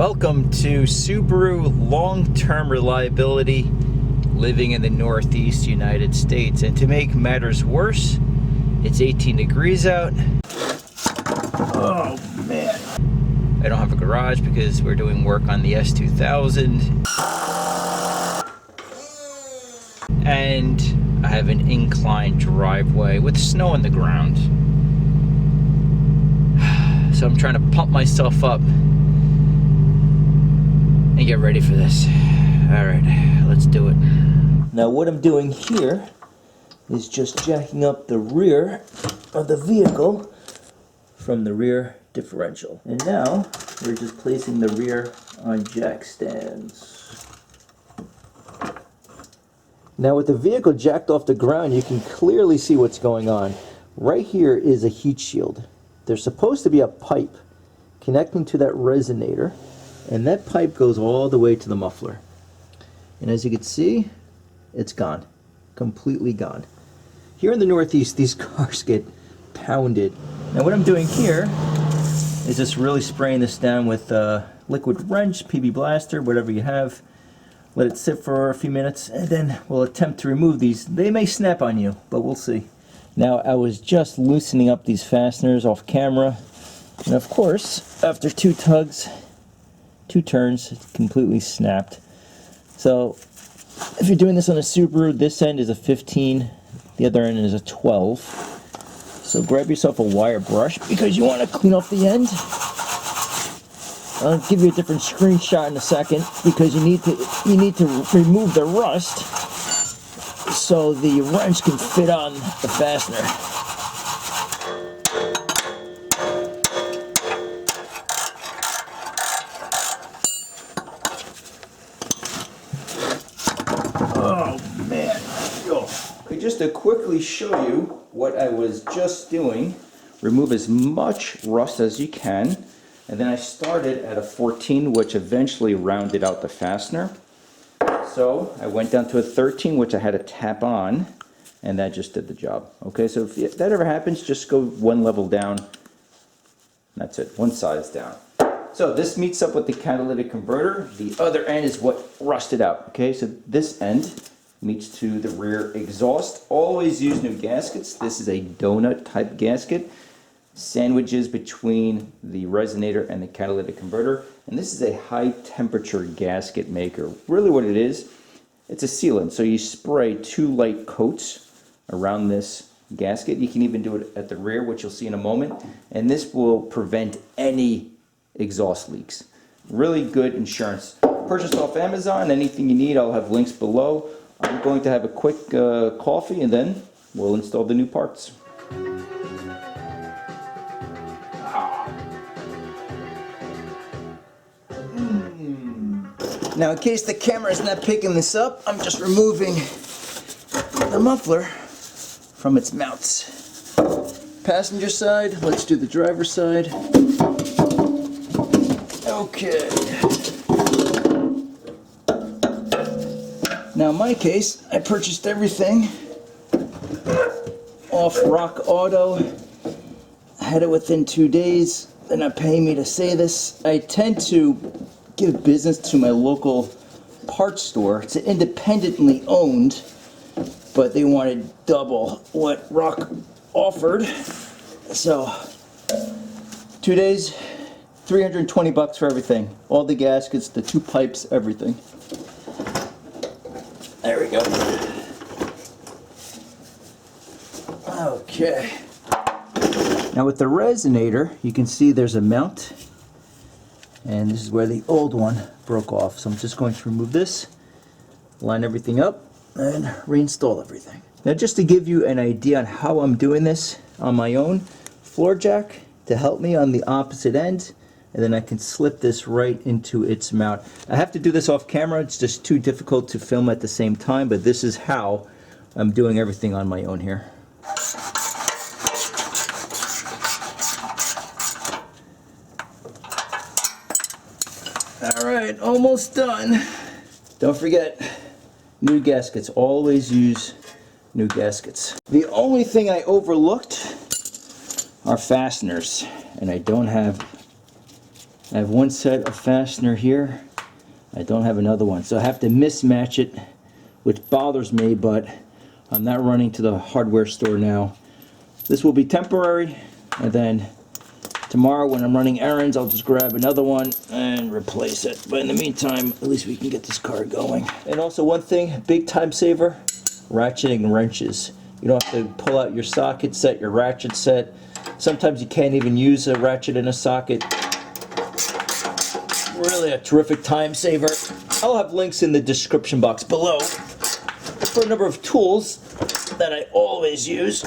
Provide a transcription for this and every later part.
Welcome to Subaru long-term reliability, living in the Northeast United States. And to make matters worse, it's 18 degrees out. Oh man. I don't have a garage because we're doing work on the S2000. And I have an inclined driveway with snow on the ground. So I'm trying to pump myself up and get ready for this. All right, let's do it. Now what I'm doing here is just jacking up the rear of the vehicle from the rear differential. And now we're just placing the rear on jack stands. Now with the vehicle jacked off the ground, you can clearly see what's going on. Right here is a heat shield. There's supposed to be a pipe connecting to that resonator, and that pipe goes all the way to the muffler. And as you can see, it's gone. Completely gone. Here in the Northeast, these cars get pounded. Now what I'm doing here is just really spraying this down with liquid wrench, PB blaster, whatever you have. Let it sit for a few minutes, and then we'll attempt to remove these. They may snap on you, but we'll see. Now I was just loosening up these fasteners off camera, and of course, after two tugs, two turns, it completely snapped. So if you're doing this on a Subaru, this end is a 15, the other end is a 12. So grab yourself a wire brush because you want to clean off the end. I'll give you a different screenshot in a second because you need to remove the rust so the wrench can fit on the fastener. Oh man. Okay, just to quickly show you what I was just doing, remove as much rust as you can, and then I started at a 14, which eventually rounded out the fastener. So I went down to a 13, which I had to tap on, and that just did the job. Okay, so if that ever happens, just go one level down. That's it, one size down. So this meets up with the catalytic converter. The other end is what rusted out. Okay, so this end meets to the rear exhaust. Always use new gaskets. This is a donut type gasket. Sandwiches between the resonator and the catalytic converter. And this is a high temperature gasket maker. Really what it is, it's a sealant. So you spray 2 light coats around this gasket. You can even do it at the rear, which you'll see in a moment. And this will prevent any exhaust leaks. Really good insurance. Purchased off Amazon. Anything you need, I'll have links below. I'm going to have a quick coffee and then we'll install the new parts. Now in case the camera is not picking this up, I'm just removing the muffler from its mounts. Passenger side, let's do the driver's side. Okay. Now in my case, I purchased everything off Rock Auto. I had it within 2 days. They're not paying me to say this. I tend to give business to my local parts store. It's independently owned, but they wanted double what Rock offered. So 2 days, 320 bucks for everything. All the gaskets, the 2 pipes, everything. There we go. Okay. Now with the resonator, you can see there's a mount, and this is where the old one broke off. So I'm just going to remove this, line everything up, and reinstall everything. Now just to give you an idea on how I'm doing this on my own, floor jack to help me on the opposite end, and then I can slip this right into its mount. I have to do this off camera, it's just too difficult to film at the same time, but this is how I'm doing everything on my own here. Alright, almost done. Don't forget, new gaskets. Always use new gaskets. The only thing I overlooked are fasteners, and I don't have I have one set of fastener here. I don't have another one, so I have to mismatch it, which bothers me, but I'm not running to the hardware store now. This will be temporary, and then tomorrow when I'm running errands, I'll just grab another one and replace it. But in the meantime, at least we can get this car going. And also one thing, big time saver, ratcheting wrenches. You don't have to pull out your socket set, your ratchet set. Sometimes you can't even use a ratchet in a socket. Really a terrific time saver. I'll have links in the description box below for a number of tools that I always use.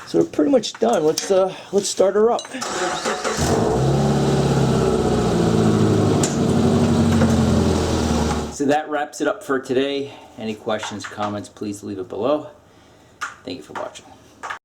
So we're pretty much done. Let's start her up. So that wraps it up for today. Any questions, comments, please leave it below. Thank you for watching.